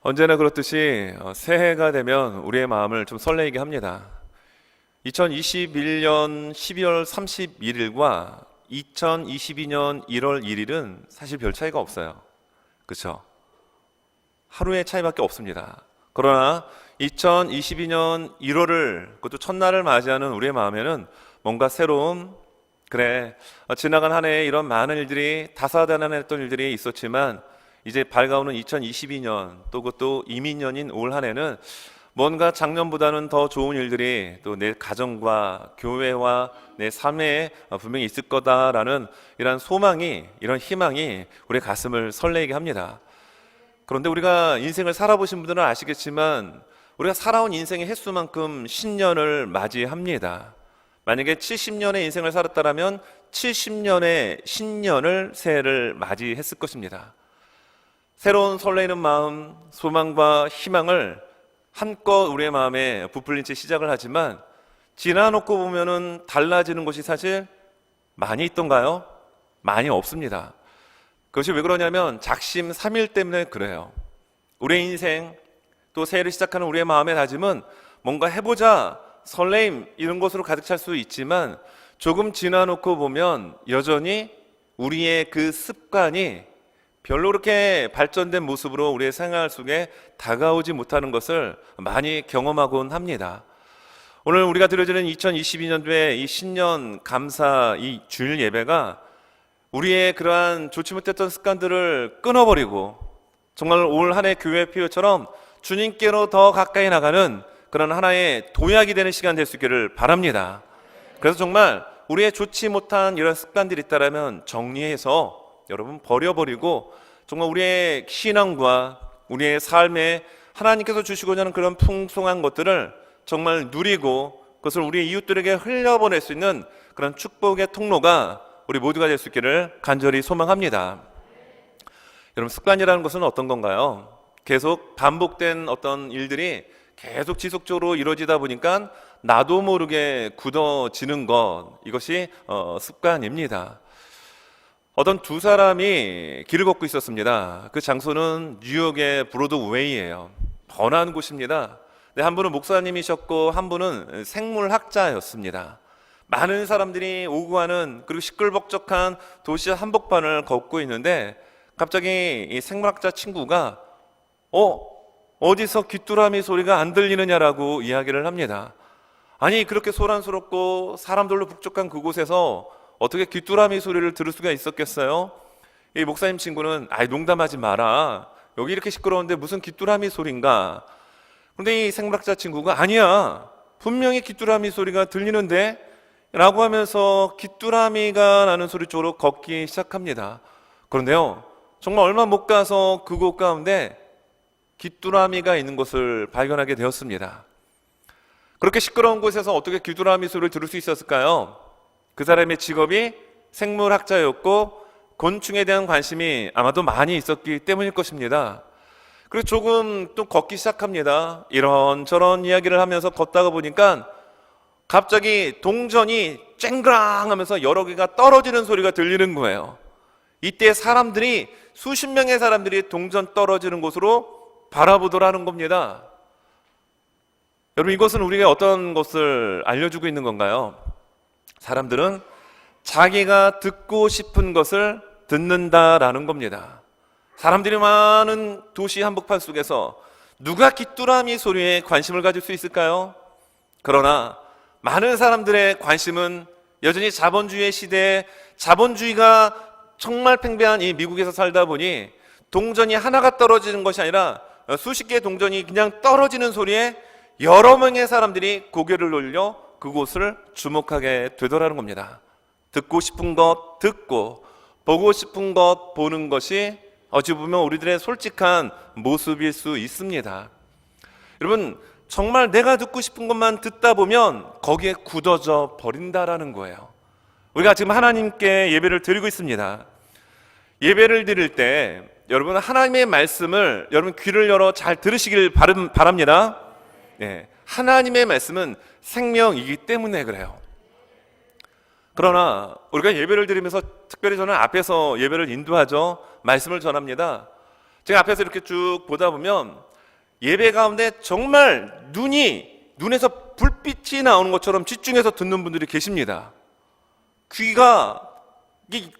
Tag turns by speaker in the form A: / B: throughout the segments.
A: 언제나 그렇듯이 새해가 되면 우리의 마음을 좀 설레게 합니다. 2021년 12월 31일과 2022년 1월 1일은 사실 별 차이가 없어요. 그렇죠? 하루의 차이밖에 없습니다. 그러나 2022년 1월을, 그것도 첫날을 맞이하는 우리의 마음에는 뭔가 새로운, 그래, 지나간 한 해에 이런 많은 일들이, 다사다난했던 일들이 있었지만 이제 밝아오는 2022년, 또 그것도 이민년인 올 한 해는 뭔가 작년보다는 더 좋은 일들이 또 내 가정과 교회와 내 삶에 분명히 있을 거다라는 이런 소망이, 이런 희망이 우리 가슴을 설레게 합니다. 그런데 우리가 인생을 살아보신 분들은 아시겠지만 우리가 살아온 인생의 횟수만큼 신년을 맞이합니다. 만약에 70년의 인생을 살았다면 70년의 신년을, 새해를 맞이했을 것입니다. 새로운 설레이는 마음, 소망과 희망을 한껏 우리의 마음에 부풀린 채 시작을 하지만 지나놓고 보면은 달라지는 것이 사실 많이 있던가요? 많이 없습니다. 그것이 왜 그러냐면 작심삼일 때문에 그래요. 우리의 인생, 또 새해를 시작하는 우리의 마음의 다짐은 뭔가 해보자, 설레임 이런 것으로 가득 찰 수 있지만 조금 지나놓고 보면 여전히 우리의 그 습관이 별로 그렇게 발전된 모습으로 우리의 생활 속에 다가오지 못하는 것을 많이 경험하곤 합니다. 오늘 우리가 드려지는 2022년도의 이 신년 감사 이 주일 예배가 우리의 그러한 좋지 못했던 습관들을 끊어버리고 정말 올 한 해 교회 표처럼 주님께로 더 가까이 나가는 그런 하나의 도약이 되는 시간 될 수 있기를 바랍니다. 그래서 정말 우리의 좋지 못한 이런 습관들이 있다면 정리해서 여러분 버려버리고 정말 우리의 신앙과 우리의 삶에 하나님께서 주시고자 하는 그런 풍성한 것들을 정말 누리고 그것을 우리의 이웃들에게 흘려보낼 수 있는 그런 축복의 통로가 우리 모두가 될 수 있기를 간절히 소망합니다. 여러분, 습관이라는 것은 어떤 건가요? 계속 반복된 어떤 일들이 계속 지속적으로 이루어지다 보니까 나도 모르게 굳어지는 것, 이것이 습관입니다. 어떤 두 사람이 길을 걷고 있었습니다. 그 장소는 뉴욕의 브로드웨이예요. 번화한 곳입니다. 한 분은 목사님이셨고 한 분은 생물학자였습니다. 많은 사람들이 오고 가는, 그리고 시끌벅적한 도시 한복판을 걷고 있는데 갑자기 이 생물학자 친구가 어디서 귀뚜라미 소리가 안 들리느냐라고 이야기를 합니다. 아니, 그렇게 소란스럽고 사람들로 북적한 그곳에서 어떻게 귀뚜라미 소리를 들을 수가 있었겠어요? 이 목사님 친구는 농담하지 마라, 여기 이렇게 시끄러운데 무슨 귀뚜라미 소리인가? 그런데 이 생물학자 친구가 아니야, 분명히 귀뚜라미 소리가 들리는데? 라고 하면서 귀뚜라미가 나는 소리 쪽으로 걷기 시작합니다. 그런데요, 정말 얼마 못 가서 그곳 가운데 귀뚜라미가 있는 곳을 발견하게 되었습니다. 그렇게 시끄러운 곳에서 어떻게 귀뚜라미 소리를 들을 수 있었을까요? 그 사람의 직업이 생물학자였고 곤충에 대한 관심이 아마도 많이 있었기 때문일 것입니다. 그리고 조금 또 걷기 시작합니다. 이런저런 이야기를 하면서 걷다가 보니까 갑자기 동전이 쨍그랑 하면서 여러 개가 떨어지는 소리가 들리는 거예요. 이때 사람들이, 수십 명의 사람들이 동전 떨어지는 곳으로 바라보더라는 겁니다. 여러분, 이것은 우리가 어떤 것을 알려주고 있는 건가요? 사람들은 자기가 듣고 싶은 것을 듣는다라는 겁니다. 사람들이 많은 도시 한복판 속에서 누가 귀뚜라미 소리에 관심을 가질 수 있을까요? 그러나 많은 사람들의 관심은 여전히 자본주의의 시대에, 자본주의가 정말 팽배한 이 미국에서 살다 보니 동전이 하나가 떨어지는 것이 아니라 수십 개의 동전이 그냥 떨어지는 소리에 여러 명의 사람들이 고개를 돌려 그곳을 주목하게 되더라는 겁니다. 듣고 싶은 것 듣고, 보고 싶은 것 보는 것이 어찌 보면 우리들의 솔직한 모습일 수 있습니다. 여러분, 정말 내가 듣고 싶은 것만 듣다 보면 거기에 굳어져 버린다라는 거예요. 우리가 지금 하나님께 예배를 드리고 있습니다. 예배를 드릴 때 여러분, 하나님의 말씀을 여러분 귀를 열어 잘 들으시길 바랍니다. 네, 하나님의 말씀은 생명이기 때문에 그래요. 그러나 우리가 예배를 드리면서 특별히 저는 앞에서 예배를 인도하죠. 말씀을 전합니다. 제가 앞에서 이렇게 쭉 보다 보면 예배 가운데 정말 눈에서 불빛이 나오는 것처럼 집중해서 듣는 분들이 계십니다. 귀가 이게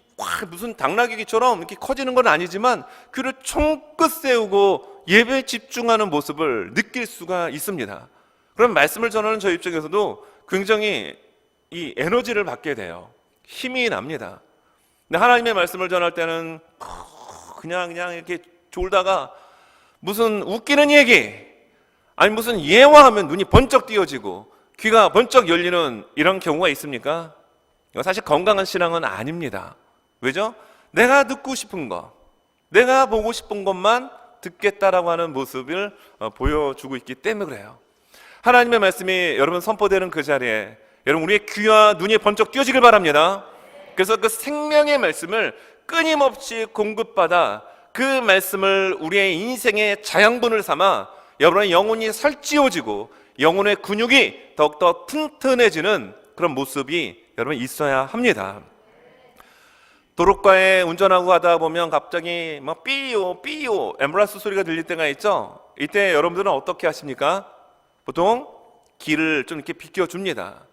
A: 무슨 당나귀처럼 이렇게 커지는 건 아니지만 귀를 총긋 세우고 예배에 집중하는 모습을 느낄 수가 있습니다. 그럼 말씀을 전하는 저희 입장에서도 굉장히 이 에너지를 받게 돼요. 힘이 납니다. 근데 하나님의 말씀을 전할 때는 그냥 이렇게 졸다가 무슨 웃기는 얘기, 아니 무슨 예화하면 눈이 번쩍 띄어지고 귀가 번쩍 열리는 이런 경우가 있습니까? 이거 사실 건강한 신앙은 아닙니다. 왜죠? 내가 듣고 싶은 것, 내가 보고 싶은 것만 듣겠다라고 하는 모습을 보여주고 있기 때문에 그래요. 하나님의 말씀이 여러분 선포되는 그 자리에 여러분 우리의 귀와 눈이 번쩍 띄어지길 바랍니다. 그래서 그 생명의 말씀을 끊임없이 공급받아 그 말씀을 우리의 인생의 자양분을 삼아 여러분의 영혼이 살찌워지고 영혼의 근육이 더욱더 튼튼해지는 그런 모습이 여러분 있어야 합니다. 도로가에 운전하고 가다 보면 갑자기 막 삐요 앰뷸런스 소리가 들릴 때가 있죠. 이때 여러분들은 어떻게 하십니까? 보통 길을 좀 이렇게 비켜줍니다.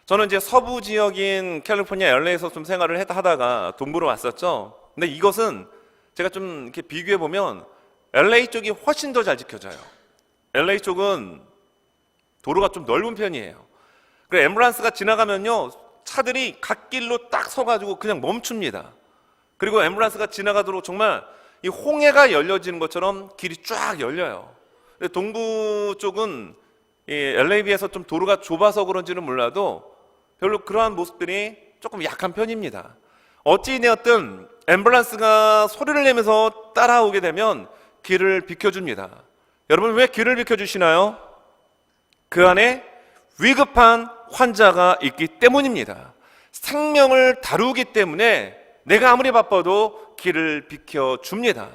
A: 저는 이제 서부 지역인 캘리포니아 LA에서 좀 생활을 하다가 동부로 왔었죠. 근데 이것은 제가 좀 이렇게 비교해 보면 LA 쪽이 훨씬 더 잘 지켜져요. LA 쪽은 도로가 좀 넓은 편이에요. 그래서 앰뷸런스가 지나가면요, 차들이 갓길로 딱 서가지고 그냥 멈춥니다. 그리고 앰뷸런스가 지나가도록 정말 이 홍해가 열려지는 것처럼 길이 쫙 열려요. 근데 동부 쪽은 이 LA 비해서 좀 도로가 좁아서 그런지는 몰라도 별로 그러한 모습들이 조금 약한 편입니다. 어찌되었든 앰뷸런스가 소리를 내면서 따라오게 되면 길을 비켜줍니다. 여러분 왜 길을 비켜주시나요? 그 안에 위급한 환자가 있기 때문입니다. 생명을 다루기 때문에 내가 아무리 바빠도 길을 비켜줍니다.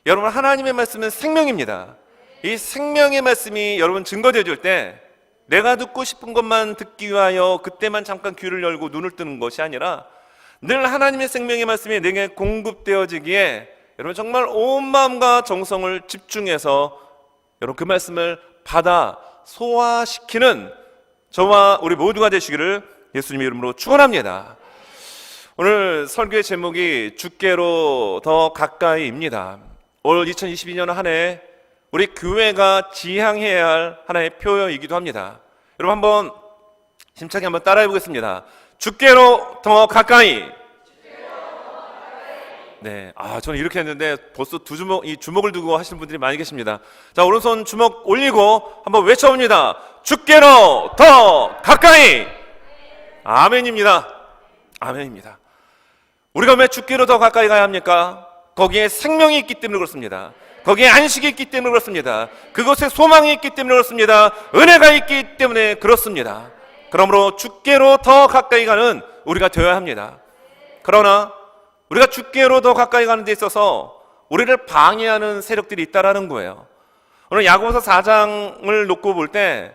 A: 여러분 하나님의 말씀은 생명입니다. 이 생명의 말씀이 여러분 증거되어 줄 때 내가 듣고 싶은 것만 듣기 위하여 그때만 잠깐 귀를 열고 눈을 뜨는 것이 아니라 늘 하나님의 생명의 말씀이 내게 공급되어지기에 여러분 정말 온 마음과 정성을 집중해서 여러분 그 말씀을 받아 소화시키는 저와 우리 모두가 되시기를 예수님의 이름으로 축원합니다. 오늘 설교의 제목이 주께로 더 가까이입니다. 올 2022년 한 해 우리 교회가 지향해야 할 하나의 표어이기도 합니다. 여러분 한번 힘차게 한번 따라해 보겠습니다. 주께로 더 가까이. 네, 저는 이렇게 했는데 벌써 이 주먹을 두고 하시는 분들이 많이 계십니다. 자, 오른손 주먹 올리고 한번 외쳐봅니다. 주께로 더 가까이. 아멘입니다. 아멘입니다. 우리가 왜 주께로 더 가까이 가야 합니까? 거기에 생명이 있기 때문에 그렇습니다. 거기에 안식이 있기 때문에 그렇습니다. 그곳에 소망이 있기 때문에 그렇습니다. 은혜가 있기 때문에 그렇습니다. 그러므로 주께로 더 가까이 가는 우리가 되어야 합니다. 그러나 우리가 주께로 더 가까이 가는 데 있어서 우리를 방해하는 세력들이 있다라는 거예요. 오늘 야고보서 4장을 놓고 볼 때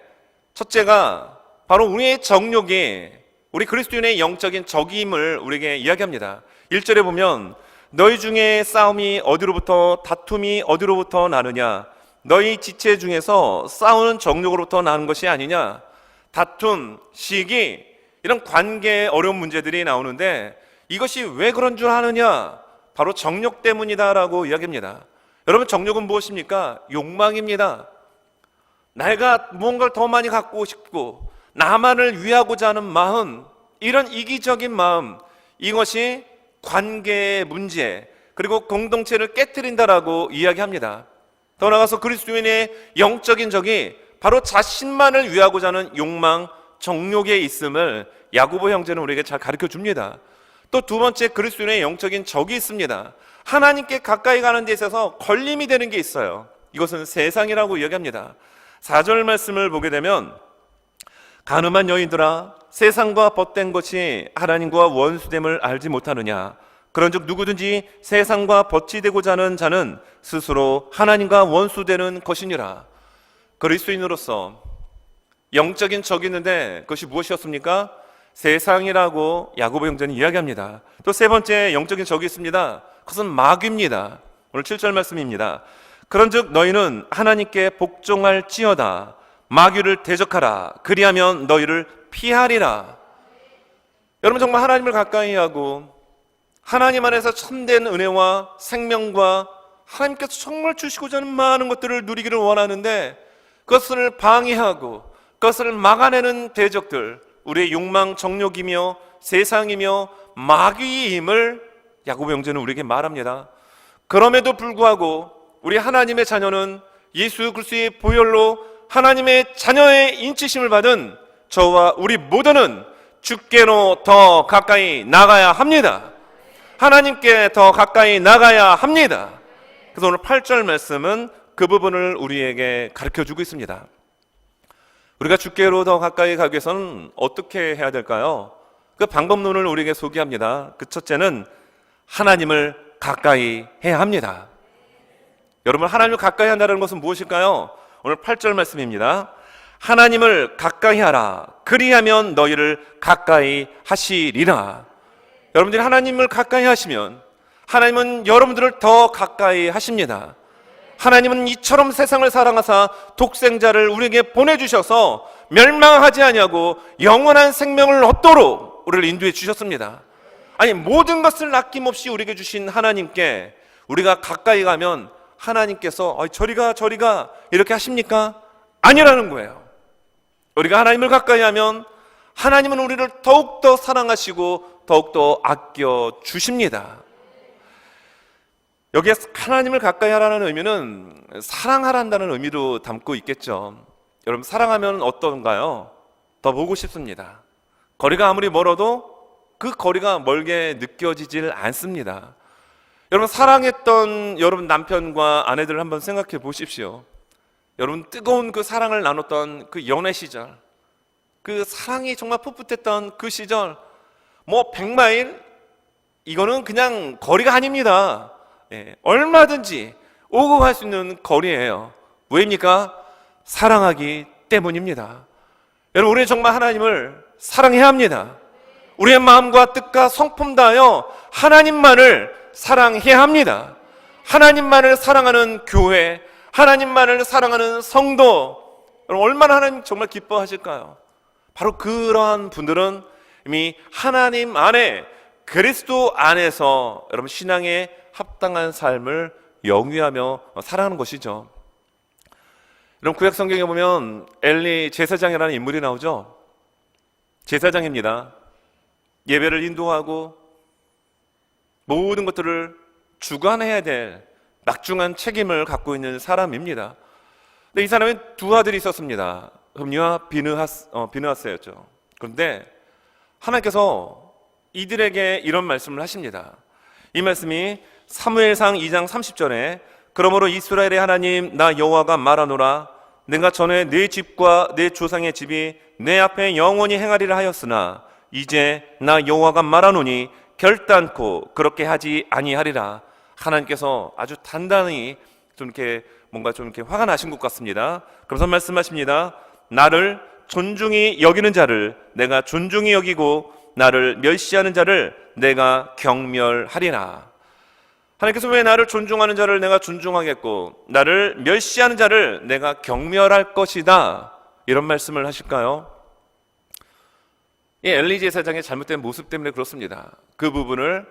A: 첫째가 바로 우리의 정욕이 우리 그리스도인의 영적인 적임을 우리에게 이야기합니다. 1절에 보면 너희 중에 싸움이 어디로부터 다툼이 어디로부터 나느냐 너희 지체 중에서 싸우는 정욕으로부터 나는 것이 아니냐. 다툼, 시기 이런 관계에 어려운 문제들이 나오는데 이것이 왜 그런 줄 아느냐? 바로 정욕 때문이다라고 이야기합니다. 여러분 정욕은 무엇입니까? 욕망입니다. 내가 무언가를 더 많이 갖고 싶고 나만을 위하고자 하는 마음, 이런 이기적인 마음, 이것이 관계의 문제 그리고 공동체를 깨트린다라고 이야기합니다. 더 나아가서 그리스도인의 영적인 적이 바로 자신만을 위하고자 하는 욕망, 정욕에 있음을 야고보 형제는 우리에게 잘 가르쳐 줍니다. 또 두 번째 그리스도인의 영적인 적이 있습니다. 하나님께 가까이 가는 데 있어서 걸림이 되는 게 있어요. 이것은 세상이라고 이야기합니다. 4절 말씀을 보게 되면 가늠한 여인들아 세상과 벗된 것이 하나님과 원수됨을 알지 못하느냐. 그런즉 누구든지 세상과 벗이 되고자 하는 자는 스스로 하나님과 원수되는 것이니라. 그리스도인으로서 영적인 적이 있는데 그것이 무엇이었습니까? 세상이라고 야고보 형제는 이야기합니다. 또 세 번째 영적인 적이 있습니다. 그것은 마귀입니다. 오늘 7절 말씀입니다. 그런즉 너희는 하나님께 복종할지어다. 마귀를 대적하라. 그리하면 너희를 피하리라. 여러분, 정말 하나님을 가까이 하고 하나님 안에서 참된 은혜와 생명과 하나님께서 정말 주시고자 하는 많은 것들을 누리기를 원하는데, 그것을 방해하고 그것을 막아내는 대적들, 우리의 욕망, 정욕이며 세상이며 마귀의 힘을 야고보 형제는 우리에게 말합니다. 그럼에도 불구하고 우리 하나님의 자녀는 예수 그리스도의 보혈로 하나님의 자녀의 인치심을 받은 저와 우리 모두는 주께로 더 가까이 나가야 합니다. 하나님께 더 가까이 나가야 합니다. 그래서 오늘 8절 말씀은 그 부분을 우리에게 가르쳐주고 있습니다. 우리가 주께로 더 가까이 가기 위해서는 어떻게 해야 될까요? 그 방법론을 우리에게 소개합니다. 그 첫째는 하나님을 가까이 해야 합니다. 여러분, 하나님을 가까이 한다는 것은 무엇일까요? 오늘 8절 말씀입니다. 하나님을 가까이 하라. 그리하면 너희를 가까이 하시리라. 여러분들이 하나님을 가까이 하시면 하나님은 여러분들을 더 가까이 하십니다. 하나님은 이처럼 세상을 사랑하사 독생자를 우리에게 보내주셔서 멸망하지 아니하고 영원한 생명을 얻도록 우리를 인도해 주셨습니다. 아니, 모든 것을 아낌없이 우리에게 주신 하나님께 우리가 가까이 가면 하나님께서 저리가 이렇게 하십니까? 아니라는 거예요. 우리가 하나님을 가까이 하면 하나님은 우리를 더욱더 사랑하시고 더욱더 아껴 주십니다. 여기에 하나님을 가까이 하라는 의미는 사랑하란다는 의미로 담고 있겠죠. 여러분, 사랑하면 어떤가요? 더 보고 싶습니다. 거리가 아무리 멀어도 그 거리가 멀게 느껴지질 않습니다. 여러분, 사랑했던 여러분 남편과 아내들을 한번 생각해 보십시오. 여러분, 뜨거운 그 사랑을 나눴던 그 연애 시절, 그 사랑이 정말 풋풋했던 그 시절, 100마일? 이거는 그냥 거리가 아닙니다. 얼마든지 오고 갈 수 있는 거리예요. 왜입니까? 사랑하기 때문입니다. 여러분, 우리는 정말 하나님을 사랑해야 합니다. 우리의 마음과 뜻과 성품 다하여 하나님만을 사랑해야 합니다. 하나님만을 사랑하는 교회, 하나님만을 사랑하는 성도, 여러분, 얼마나 하나님 정말 기뻐하실까요? 바로 그러한 분들은 이미 하나님 안에, 그리스도 안에서 여러분 신앙에 합당한 삶을 영위하며 살아가는 것이죠. 여러분, 구약 성경에 보면 엘리 제사장이라는 인물이 나오죠. 제사장입니다. 예배를 인도하고 모든 것들을 주관해야 될 막중한 책임을 갖고 있는 사람입니다. 근데 이 사람은 두 아들이 있었습니다. 흠니와 비느하스였죠. 그런데 하나님께서 이들에게 이런 말씀을 하십니다. 이 말씀이 사무엘상 2장 30절에 그러므로 이스라엘의 하나님 나 여호와가 말하노라 내가 전에 네 집과 네 조상의 집이 내 앞에 영원히 행하리라 하였으나 이제 나 여호와가 말하노니 결단코 그렇게 하지 아니하리라. 하나님께서 아주 단단히 좀 이렇게 화가 나신 것 같습니다. 그래서 말씀하십니다. 나를 존중히 여기는 자를 내가 존중히 여기고 나를 멸시하는 자를 내가 경멸하리라. 하나님께서 왜 나를 존중하는 자를 내가 존중하겠고 나를 멸시하는 자를 내가 경멸할 것이다, 이런 말씀을 하실까요? 이 엘리 제사장의 잘못된 모습 때문에 그렇습니다. 그 부분을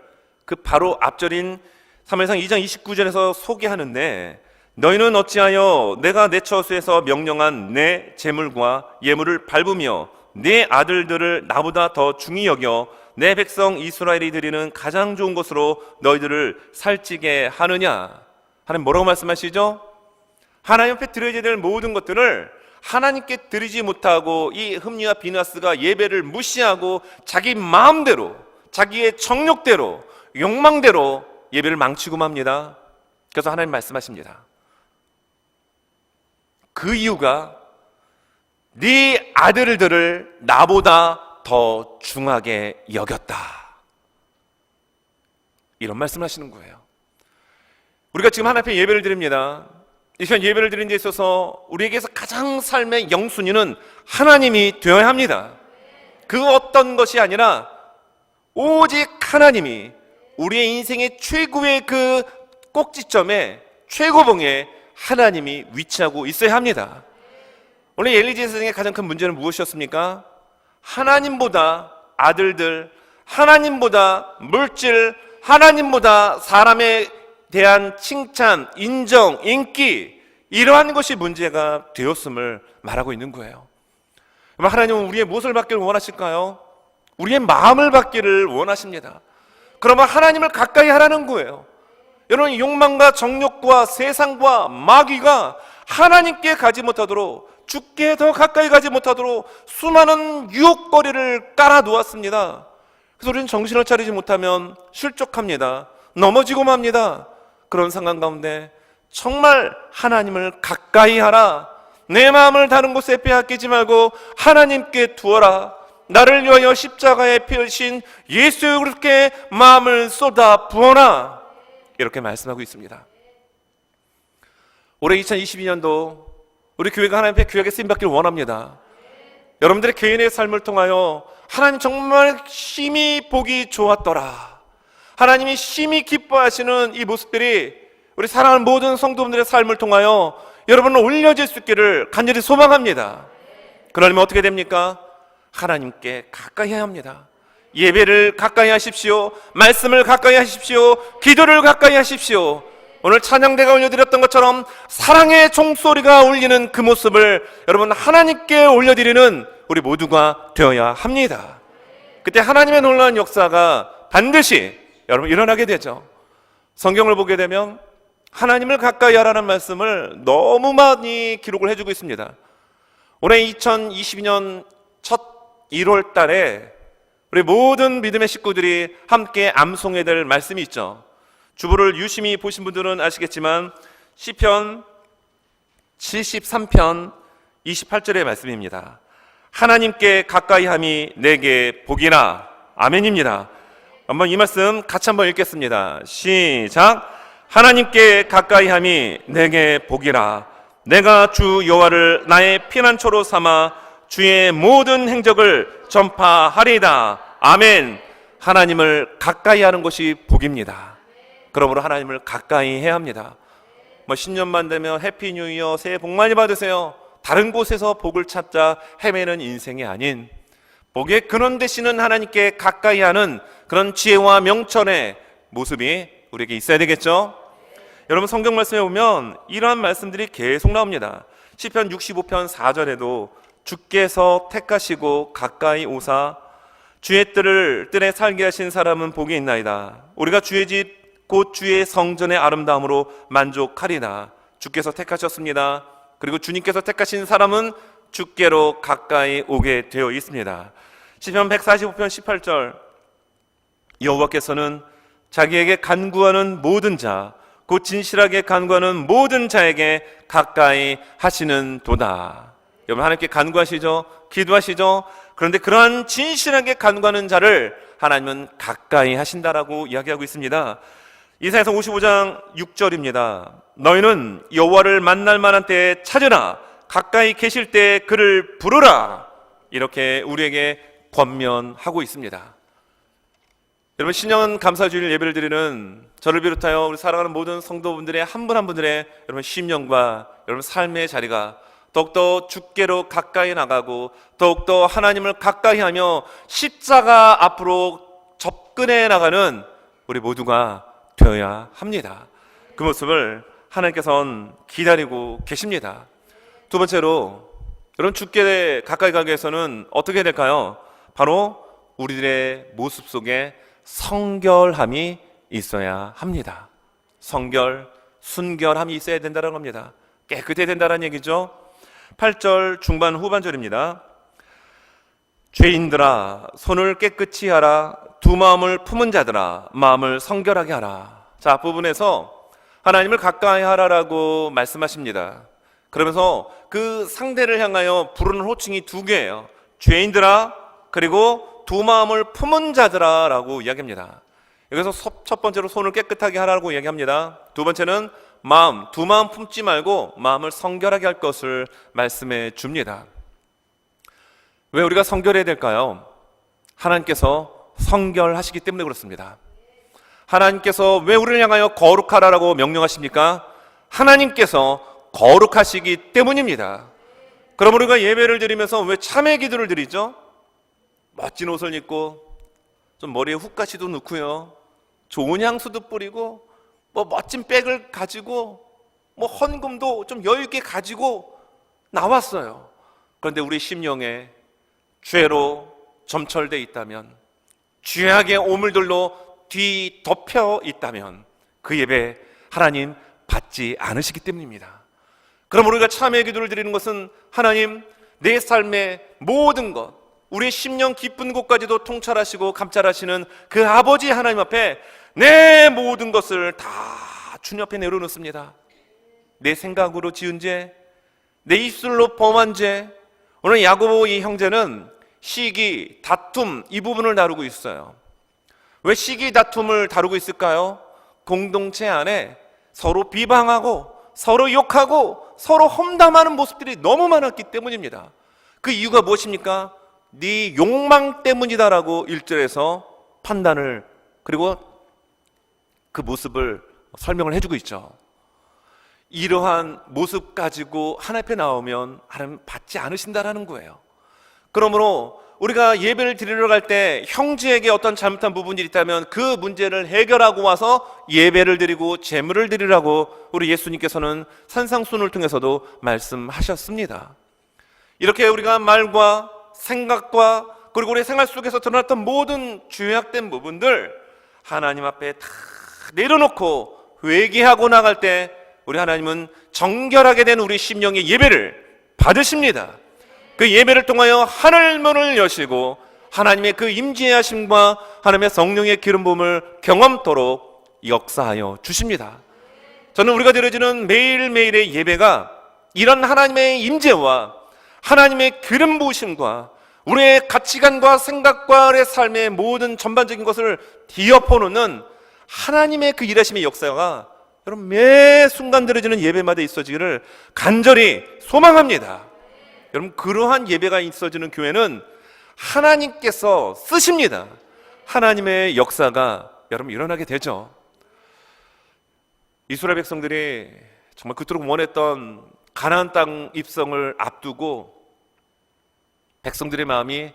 A: 그 바로 앞절인 사무엘상 2장 29절에서 소개하는데 너희는 어찌하여 내가 내 처소에서 명령한 내 재물과 예물을 밟으며 내 아들들을 나보다 더 중히 여겨 내 백성 이스라엘이 드리는 가장 좋은 것으로 너희들을 살찌게 하느냐. 하나님 뭐라고 말씀하시죠? 하나님 앞에 드려야 될 모든 것들을 하나님께 드리지 못하고 이 흠니와 비느하스가 예배를 무시하고 자기 마음대로, 자기의 정욕대로, 욕망대로 예배를 망치고 맙니다. 그래서 하나님 말씀하십니다. 그 이유가 네 아들들을 나보다 더 중하게 여겼다, 이런 말씀을 하시는 거예요. 우리가 지금 하나님 앞에 예배를 드립니다. 이 시간 예배를 드리는 데 있어서 우리에게서 가장 삶의 영순위는 하나님이 되어야 합니다. 그 어떤 것이 아니라 오직 하나님이 우리의 인생의 최고의 그 꼭지점에, 최고봉에 하나님이 위치하고 있어야 합니다. 오늘 엘리제 세상의 가장 큰 문제는 무엇이었습니까? 하나님보다 아들들, 하나님보다 물질, 하나님보다 사람에 대한 칭찬, 인정, 인기, 이러한 것이 문제가 되었음을 말하고 있는 거예요. 하나님은 우리의 무엇을 받기를 원하실까요? 우리의 마음을 받기를 원하십니다. 그러면 하나님을 가까이 하라는 거예요. 여러분, 욕망과 정욕과 세상과 마귀가 하나님께 가지 못하도록, 주께 더 가까이 가지 못하도록 수많은 유혹거리를 깔아 놓았습니다. 그래서 우리는 정신을 차리지 못하면 실족합니다. 넘어지고 맙니다. 그런 상황 가운데 정말 하나님을 가까이 하라, 내 마음을 다른 곳에 빼앗기지 말고 하나님께 두어라, 나를 위하여 십자가에 피 흘리신 예수 그리스도께 마음을 쏟아 부어라, 이렇게 말씀하고 있습니다. 올해 2022년도 우리 교회가 하나님 앞에 귀하게 쓰임받기를 원합니다. 여러분들의 개인의 삶을 통하여 하나님 정말 심히 보기 좋았더라, 하나님이 심히 기뻐하시는 이 모습들이 우리 사랑하는 모든 성도분들의 삶을 통하여 여러분은 올려질 수 있기를 간절히 소망합니다. 그러려면 어떻게 됩니까? 하나님께 가까이 해야 합니다. 예배를 가까이 하십시오. 말씀을 가까이 하십시오. 기도를 가까이 하십시오. 오늘 찬양대가 올려드렸던 것처럼 사랑의 종소리가 울리는 그 모습을 여러분 하나님께 올려드리는 우리 모두가 되어야 합니다. 그때 하나님의 놀라운 역사가 반드시 여러분 일어나게 되죠. 성경을 보게 되면 하나님을 가까이 하라는 말씀을 너무 많이 기록을 해주고 있습니다. 올해 2022년 첫 1월 달에 우리 모든 믿음의 식구들이 함께 암송해야 될 말씀이 있죠. 주보를 유심히 보신 분들은 아시겠지만 시편 73편 28절의 말씀입니다. 하나님께 가까이함이 내게 복이나. 아멘입니다. 한번 이 말씀 같이 한번 읽겠습니다. 시작. 하나님께 가까이함이 내게 복이라. 내가 주 여호와를 나의 피난처로 삼아 주의 모든 행적을 전파하리이다. 아멘. 하나님을 가까이 하는 것이 복입니다. 그러므로 하나님을 가까이 해야 합니다. 신년만 되면 해피 뉴 이어, 새해 복 많이 받으세요, 다른 곳에서 복을 찾자 헤매는 인생이 아닌 복의 근원 되시는 하나님께 가까이 하는 그런 지혜와 명철의 모습이 우리에게 있어야 되겠죠. 여러분, 성경 말씀에 보면 이러한 말씀들이 계속 나옵니다. 시편 65편 4절에도 주께서 택하시고 가까이 오사 주의 뜰에 살게 하신 사람은 복이 있나이다. 우리가 주의 집 곧 주의 성전의 아름다움으로 만족하리나. 주께서 택하셨습니다. 그리고 주님께서 택하신 사람은 주께로 가까이 오게 되어 있습니다. 시편 145편 18절, 여호와께서는 자기에게 간구하는 모든 자, 곧 진실하게 간구하는 모든 자에게 가까이 하시는 도다. 여러분, 하나님께 간구하시죠? 기도하시죠? 그런데 그러한 진실하게 간구하는 자를 하나님은 가까이 하신다라고 이야기하고 있습니다. 이사야서 55장 6절입니다. 너희는 여호와를 만날 만한 때에 찾으라. 가까이 계실 때 그를 부르라. 이렇게 우리에게 권면하고 있습니다. 여러분, 신년 감사주일 예배를 드리는 저를 비롯하여 우리 살아가는 모든 성도분들의 한 분 한 분들의 여러분 심령과 여러분 삶의 자리가 더욱더 주께로 가까이 나가고 더욱더 하나님을 가까이 하며 십자가 앞으로 접근해 나가는 우리 모두가 되어야 합니다. 그 모습을 하나님께서는 기다리고 계십니다. 두 번째로, 여러분 주께 가까이 가기 위해서는 어떻게 해야 될까요? 바로 우리들의 모습 속에 성결함이 있어야 합니다. 성결, 순결함이 있어야 된다는 겁니다. 깨끗해야 된다는 얘기죠. 8절 중반 후반절입니다. 죄인들아, 손을 깨끗이 하라. 두 마음을 품은 자들아, 마음을 성결하게 하라. 자, 앞부분에서 하나님을 가까이 하라라고 말씀하십니다. 그러면서 그 상대를 향하여 부르는 호칭이 두 개예요. 죄인들아, 그리고 두 마음을 품은 자들아 라고 이야기합니다. 여기서 첫 번째로 손을 깨끗하게 하라고 이야기합니다. 두 번째는 마음, 두 마음 품지 말고 마음을 성결하게 할 것을 말씀해 줍니다. 왜 우리가 성결해야 될까요? 하나님께서 성결하시기 때문에 그렇습니다. 하나님께서 왜 우리를 향하여 거룩하라고 명령하십니까? 하나님께서 거룩하시기 때문입니다. 그럼 우리가 예배를 드리면서 왜 참회 기도를 드리죠? 멋진 옷을 입고 좀 머리에 훅가시도 넣고요, 좋은 향수도 뿌리고 멋진 백을 가지고 헌금도 좀 여유 있게 가지고 나왔어요. 그런데 우리 심령에 죄로 점철돼 있다면, 죄악의 오물들로 뒤덮여 있다면 그 예배 하나님 받지 않으시기 때문입니다. 그럼 우리가 참회 기도를 드리는 것은 하나님, 내 삶의 모든 것, 우리의 심령 깊은 곳까지도 통찰하시고 감찰하시는 그 아버지 하나님 앞에 내 모든 것을 다 주님 앞에 내려놓습니다. 내 생각으로 지은 죄, 내 입술로 범한 죄. 오늘 야고보 이 형제는 시기, 다툼 이 부분을 다루고 있어요. 왜 시기, 다툼을 다루고 있을까요? 공동체 안에 서로 비방하고 서로 욕하고 서로 험담하는 모습들이 너무 많았기 때문입니다. 그 이유가 무엇입니까? 네 욕망 때문이다라고 1절에서 판단을, 그리고 그 모습을 설명을 해주고 있죠. 이러한 모습 가지고 하나님 앞에 나오면 하나님 받지 않으신다라는 거예요. 그러므로 우리가 예배를 드리러 갈 때 형제에게 어떤 잘못한 부분이 있다면 그 문제를 해결하고 와서 예배를 드리고 제물을 드리라고 우리 예수님께서는 산상순을 통해서도 말씀하셨습니다. 이렇게 우리가 말과 생각과 그리고 우리 생활 속에서 드러났던 모든 죄악된 부분들 하나님 앞에 다 내려놓고 회개하고 나갈 때 우리 하나님은 정결하게 된 우리 심령의 예배를 받으십니다. 그 예배를 통하여 하늘 문을 여시고 하나님의 그 임재하심과 하나님의 성령의 기름 부음을 경험토록 역사하여 주십니다. 저는 우리가 드려지는 매일매일의 예배가 이런 하나님의 임재와 하나님의 기름 부으심과 우리의 가치관과 생각과 우리의 삶의 모든 전반적인 것을 뒤엎어놓는 하나님의 그 일하심의 역사가 여러분 매 순간 드려지는 예배마다 있어지기를 간절히 소망합니다. 여러분 그러한 예배가 있어지는 교회는 하나님께서 쓰십니다. 하나님의 역사가 여러분 일어나게 되죠. 이스라엘 백성들이 정말 그토록 원했던 가나안 땅 입성을 앞두고 백성들의 마음이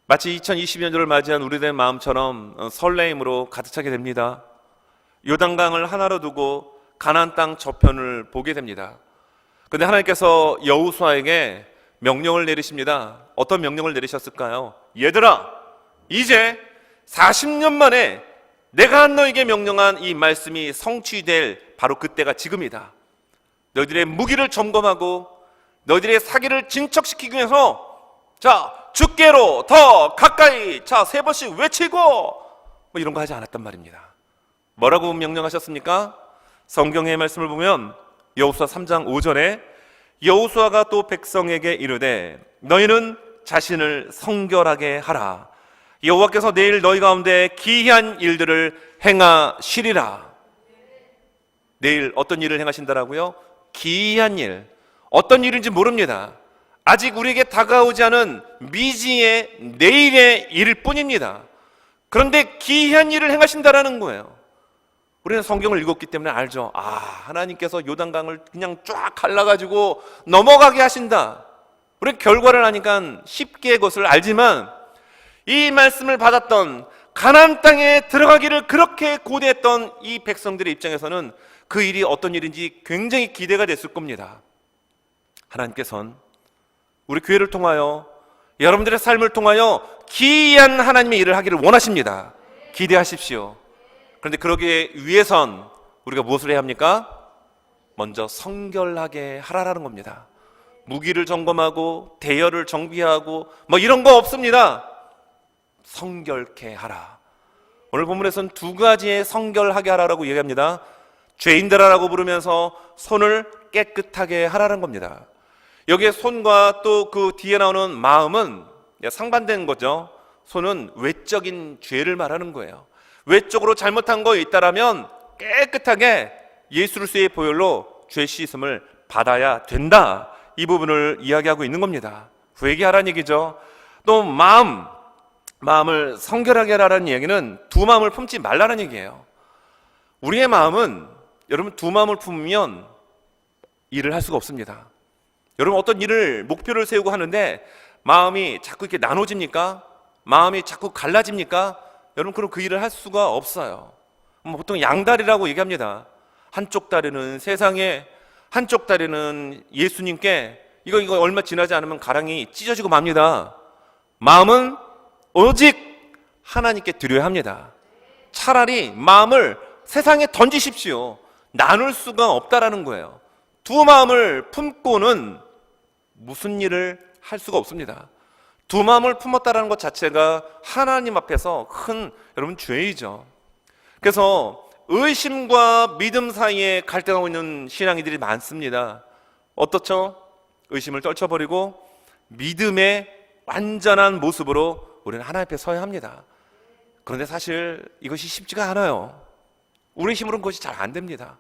A: 마치 2022년도를 맞이한 우리들의 마음처럼 설레임으로 가득 차게 됩니다. 요단강을 하나로 두고 가나안 땅 저편을 보게 됩니다. 그런데 하나님께서 여호수아에게 명령을 내리십니다. 어떤 명령을 내리셨을까요? 얘들아, 이제 40년 만에 내가 너에게 명령한 이 말씀이 성취될 바로 그때가 지금이다. 너희들의 무기를 점검하고 너희들의 사기를 진척시키기 위해서 주께로 더 가까이 3번씩 외치고 이런 거 하지 않았단 말입니다. 뭐라고 명령하셨습니까? 성경의 말씀을 보면 여호수아 3장 5절에 여호수아가 또 백성에게 이르되 너희는 자신을 성결하게 하라. 여호와께서 내일 너희 가운데 기이한 일들을 행하시리라. 내일 어떤 일을 행하신다라고요? 기이한 일. 어떤 일인지 모릅니다. 아직 우리에게 다가오지 않은 미지의 내일의 일일 뿐입니다. 그런데 기이한 일을 행하신다라는 거예요. 우리는 성경을 읽었기 때문에 알죠. 하나님께서 요단강을 그냥 쫙 갈라가지고 넘어가게 하신다. 우리는 결과를 아니까 쉽게 그것을 알지만 이 말씀을 받았던 가나안 땅에 들어가기를 그렇게 고대했던 이 백성들의 입장에서는 그 일이 어떤 일인지 굉장히 기대가 됐을 겁니다. 하나님께서는 우리 교회를 통하여 여러분들의 삶을 통하여 기이한 하나님의 일을 하기를 원하십니다. 기대하십시오. 그런데 그러기 위해선 우리가 무엇을 해야 합니까? 먼저 성결하게 하라라는 겁니다. 무기를 점검하고 대열을 정비하고 이런 거 없습니다. 성결케 하라. 오늘 본문에서는 2가지의 성결하게 하라라고 얘기합니다. 죄인들아라고 부르면서 손을 깨끗하게 하라는 겁니다. 여기에 손과 또 그 뒤에 나오는 마음은 상반된 거죠. 손은 외적인 죄를 말하는 거예요. 외적으로 잘못한 거 있다라면 깨끗하게 예수 그리스도의 보혈로 죄 씻음을 받아야 된다. 이 부분을 이야기하고 있는 겁니다. 회개하라는 얘기죠. 또 마음을 성결하게 하라는 얘기는 두 마음을 품지 말라는 얘기예요. 우리의 마음은 여러분 두 마음을 품으면 일을 할 수가 없습니다. 여러분, 어떤 일을 목표를 세우고 하는데 마음이 자꾸 이렇게 나눠집니까? 마음이 자꾸 갈라집니까? 여러분, 그럼 그 일을 할 수가 없어요. 보통 양다리라고 얘기합니다. 한쪽 다리는 세상에, 한쪽 다리는 예수님께. 이거 얼마 지나지 않으면 가랑이 찢어지고 맙니다. 마음은 오직 하나님께 드려야 합니다. 차라리 마음을 세상에 던지십시오. 나눌 수가 없다라는 거예요. 두 마음을 품고는 무슨 일을 할 수가 없습니다. 두 마음을 품었다라는 것 자체가 하나님 앞에서 큰, 여러분, 죄이죠. 그래서 의심과 믿음 사이에 갈등하고 있는 신앙이들이 많습니다. 어떻죠? 의심을 떨쳐버리고 믿음의 완전한 모습으로 우리는 하나님 앞에 서야 합니다. 그런데 사실 이것이 쉽지가 않아요. 우리 힘으로는 그것이 잘 안 됩니다.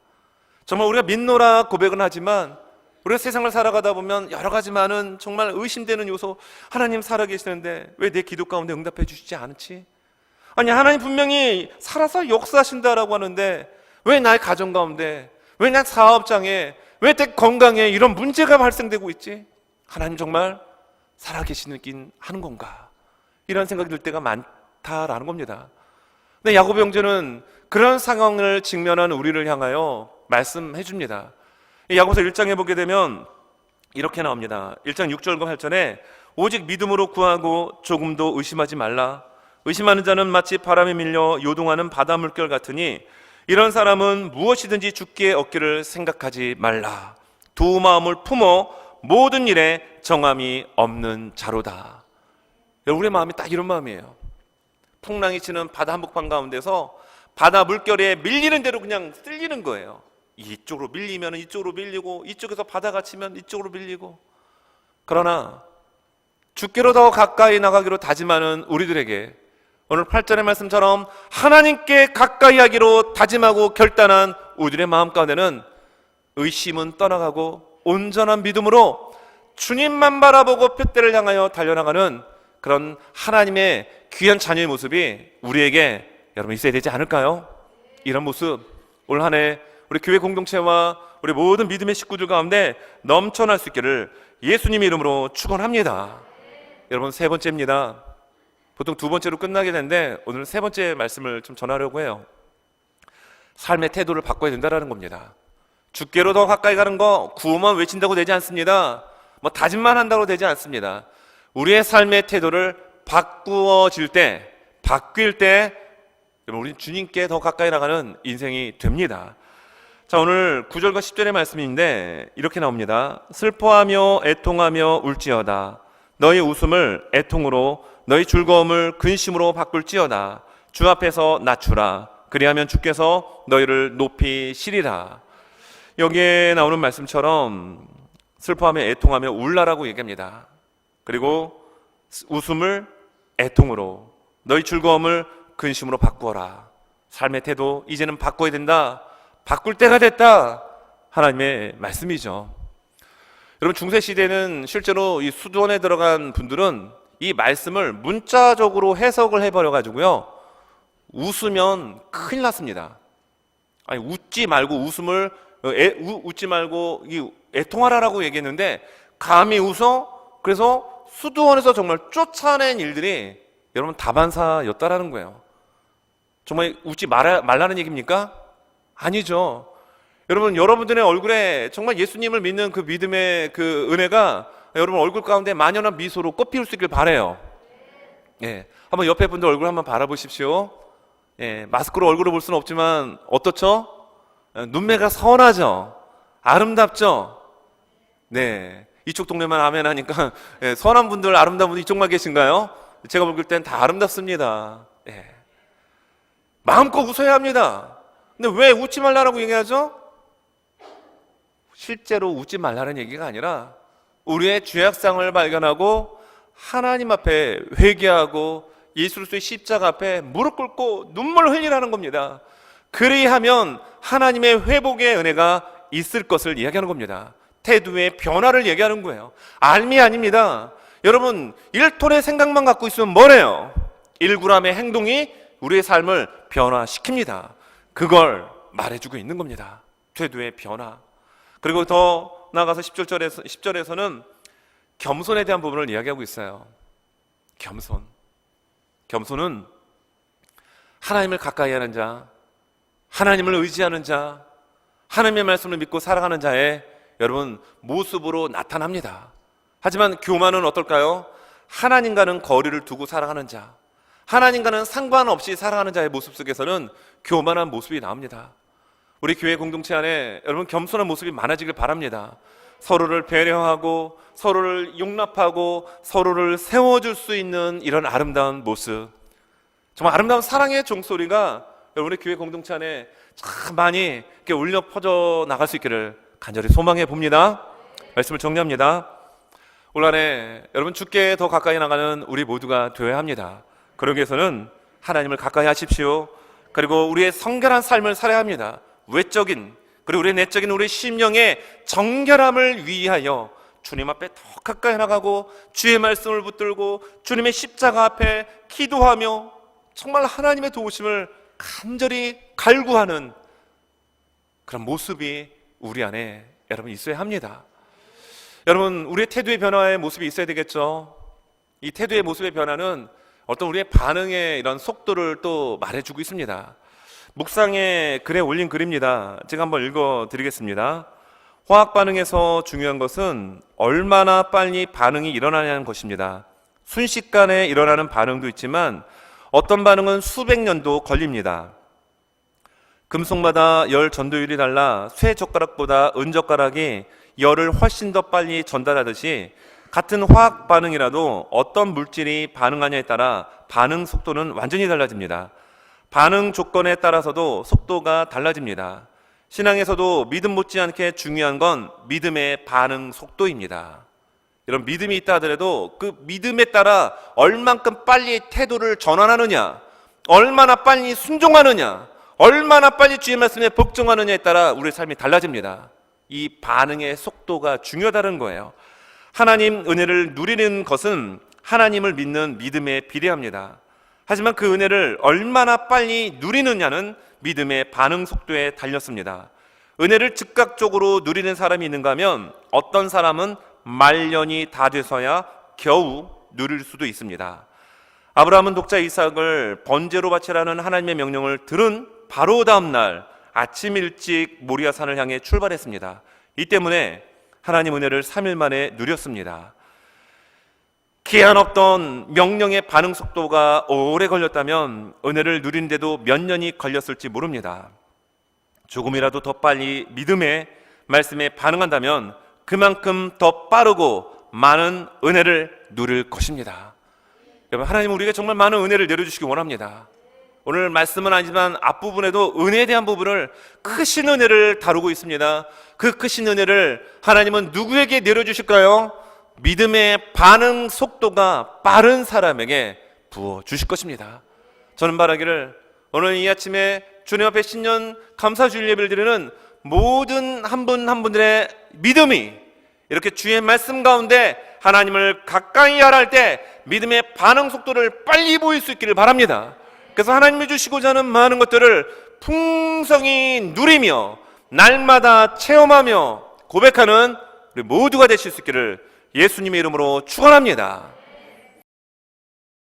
A: 정말 우리가 믿노라 고백은 하지만 우리가 세상을 살아가다 보면 여러 가지 많은 정말 의심되는 요소, 하나님 살아계시는데 왜 내 기도 가운데 응답해 주시지 않지? 아니, 하나님 분명히 살아서 역사하신다라고 하는데 왜 나의 가정 가운데, 왜 내 사업장에, 왜 내 건강에 이런 문제가 발생되고 있지? 하나님 정말 살아계시긴 하는 건가? 이런 생각이 들 때가 많다라는 겁니다. 근데 야고보 형제는 그런 상황을 직면한 우리를 향하여 말씀해 줍니다. 야고보서 1장에 보게 되면 이렇게 나옵니다. 1장 6절과 8절에 오직 믿음으로 구하고 조금도 의심하지 말라. 의심하는 자는 마치 바람에 밀려 요동하는 바다 물결 같으니 이런 사람은 무엇이든지 죽게 얻기를 생각하지 말라. 두 마음을 품어 모든 일에 정함이 없는 자로다. 우리의 마음이 딱 이런 마음이에요. 풍랑이 치는 바다 한복판 가운데서 바다 물결에 밀리는 대로 그냥 쓸리는 거예요. 이쪽으로 밀리면 이쪽으로 밀리고, 이쪽에서 바다가 치면 이쪽으로 밀리고. 그러나 주께로 더 가까이 나가기로 다짐하는 우리들에게 오늘 8절의 말씀처럼 하나님께 가까이 하기로 다짐하고 결단한 우리들의 마음 가운데는 의심은 떠나가고 온전한 믿음으로 주님만 바라보고 푯대를 향하여 달려나가는 그런 하나님의 귀한 자녀의 모습이 우리에게 여러분 있어야 되지 않을까요? 이런 모습 올 한 해 우리 교회 공동체와 우리 모든 믿음의 식구들 가운데 넘쳐날 수 있기를 예수님의 이름으로 축원합니다. 여러분, 세 번째입니다. 보통 두 번째로 끝나게 되는데 오늘 세 번째 말씀을 좀 전하려고 해요. 삶의 태도를 바꿔야 된다는 겁니다. 주께로 더 가까이 가는 거 구호만 외친다고 되지 않습니다. 다짐만 한다고 되지 않습니다. 우리의 삶의 태도를 바꾸어질 때, 바뀔 때 우리는 주님께 더 가까이 나가는 인생이 됩니다. 자, 오늘 9절과 10절의 말씀인데 이렇게 나옵니다. 슬퍼하며 애통하며 울지어다. 너희 웃음을 애통으로, 너희 즐거움을 근심으로 바꿀지어다. 주 앞에서 낮추라. 그리하면 주께서 너희를 높이시리라. 여기에 나오는 말씀처럼 슬퍼하며 애통하며 울라라고 얘기합니다. 그리고 웃음을 애통으로, 너희 즐거움을 근심으로 바꾸어라. 삶의 태도 이제는 바꿔야 된다. 바꿀 때가 됐다. 하나님의 말씀이죠. 여러분, 중세시대는 실제로 이 수도원에 들어간 분들은 이 말씀을 문자적으로 해석을 해버려가지고요, 웃으면 큰일 났습니다. 아니, 웃지 말고 웃음을 웃지 말고 애통하라라고 얘기했는데 감히 웃어? 그래서 수도원에서 정말 쫓아낸 일들이 여러분 다반사였다라는 거예요. 정말 웃지 말라는 얘기입니까? 아니죠. 여러분, 여러분들의 얼굴에 정말 예수님을 믿는 그 믿음의 그 은혜가 여러분 얼굴 가운데 만연한 미소로 꽃피울 수 있길 바라요. 예, 한번 옆에 분들 얼굴 한번 바라보십시오. 예, 마스크로 얼굴을 볼 수는 없지만 어떻죠? 눈매가 선하죠? 아름답죠? 네, 이쪽 동네만 아멘 하니까 예, 선한 분들, 아름다운 분들 이쪽만 계신가요? 제가 볼 땐 다 아름답습니다. 예. 마음껏 웃어야 합니다. 근데 왜 웃지 말라라고 얘기하죠? 실제로 웃지 말라는 얘기가 아니라 우리의 죄악상을 발견하고 하나님 앞에 회개하고 예수 그리스도의 십자가 앞에 무릎 꿇고 눈물을 흘리라는 겁니다. 그리하면 하나님의 회복의 은혜가 있을 것을 이야기하는 겁니다. 태도의 변화를 얘기하는 거예요. 알미 아닙니다. 여러분, 1톤의 생각만 갖고 있으면 뭐래요? 1g의 행동이 우리의 삶을 변화시킵니다. 그걸 말해주고 있는 겁니다. 태도의 변화. 그리고 더 나아가서 10절에서는 겸손에 대한 부분을 이야기하고 있어요. 겸손은 하나님을 가까이 하는 자, 하나님을 의지하는 자, 하나님의 말씀을 믿고 살아가는 자의 여러분 모습으로 나타납니다. 하지만 교만은 어떨까요? 하나님과는 거리를 두고 살아가는 자, 하나님과는 상관없이 살아가는 자의 모습 속에서는 교만한 모습이 나옵니다. 우리 교회 공동체 안에 여러분 겸손한 모습이 많아지길 바랍니다. 서로를 배려하고 서로를 용납하고 서로를 세워줄 수 있는 이런 아름다운 모습, 정말 아름다운 사랑의 종소리가 여러분의 교회 공동체 안에 참 많이 이렇게 울려 퍼져 나갈 수 있기를 간절히 소망해 봅니다. 말씀을 정리합니다. 올 한해 여러분 주께 더 가까이 나가는 우리 모두가 되어야 합니다. 그러기 위해서는 하나님을 가까이 하십시오. 그리고 우리의 성결한 삶을 살아야 합니다. 외적인 그리고 우리의 내적인 우리 심령의 정결함을 위하여 주님 앞에 더 가까이 나가고 주의 말씀을 붙들고 주님의 십자가 앞에 기도하며 정말 하나님의 도우심을 간절히 갈구하는 그런 모습이 우리 안에 여러분 있어야 합니다. 여러분 우리의 태도의 변화의 모습이 있어야 되겠죠. 이 태도의 모습의 변화는 어떤 우리의 반응의 이런 속도를 또 말해주고 있습니다. 묵상의 글에 올린 글입니다. 제가 한번 읽어드리겠습니다. 화학 반응에서 중요한 것은 얼마나 빨리 반응이 일어나냐는 것입니다. 순식간에 일어나는 반응도 있지만 어떤 반응은 수백 년도 걸립니다. 금속마다 열 전도율이 달라 쇠 젓가락보다 은 젓가락이 열을 훨씬 더 빨리 전달하듯이 같은 화학 반응이라도 어떤 물질이 반응하냐에 따라 반응 속도는 완전히 달라집니다. 반응 조건에 따라서도 속도가 달라집니다. 신앙에서도 믿음 못지않게 중요한 건 믿음의 반응 속도입니다. 이런 믿음이 있다 하더라도 그 믿음에 따라 얼만큼 빨리 태도를 전환하느냐, 얼마나 빨리 순종하느냐, 얼마나 빨리 주의 말씀에 복종하느냐에 따라 우리의 삶이 달라집니다. 이 반응의 속도가 중요하다는 거예요. 하나님 은혜를 누리는 것은 하나님을 믿는 믿음에 비례합니다. 하지만 그 은혜를 얼마나 빨리 누리느냐는 믿음의 반응 속도에 달렸습니다. 은혜를 즉각적으로 누리는 사람이 있는가 하면 어떤 사람은 말년이 다 돼서야 겨우 누릴 수도 있습니다. 아브라함은 독자 이삭을 번제로 바치라는 하나님의 명령을 들은 바로 다음 날 아침 일찍 모리아산을 향해 출발했습니다. 이 때문에 하나님 은혜를 3일 만에 누렸습니다. 기한 없던 명령의 반응 속도가 오래 걸렸다면 은혜를 누리는데도 몇 년이 걸렸을지 모릅니다. 조금이라도 더 빨리 믿음의 말씀에 반응한다면 그만큼 더 빠르고 많은 은혜를 누릴 것입니다. 여러분, 하나님은 우리에게 정말 많은 은혜를 내려주시기 원합니다. 오늘 말씀은 아니지만 앞부분에도 은혜에 대한 부분을 크신 은혜를 다루고 있습니다. 그 크신 은혜를 하나님은 누구에게 내려주실까요? 믿음의 반응 속도가 빠른 사람에게 부어주실 것입니다. 저는 바라기를 오늘 이 아침에 주님 앞에 신년 감사주일 예배를 드리는 모든 한 분 한 분들의 믿음이 이렇게 주의 말씀 가운데 하나님을 가까이 하라 할 때 믿음의 반응 속도를 빨리 보일 수 있기를 바랍니다. 그래서 하나님이 주시고자 하는 많은 것들을 풍성히 누리며 날마다 체험하며 고백하는 우리 모두가 되실 수 있기를 예수님의 이름으로 축원합니다.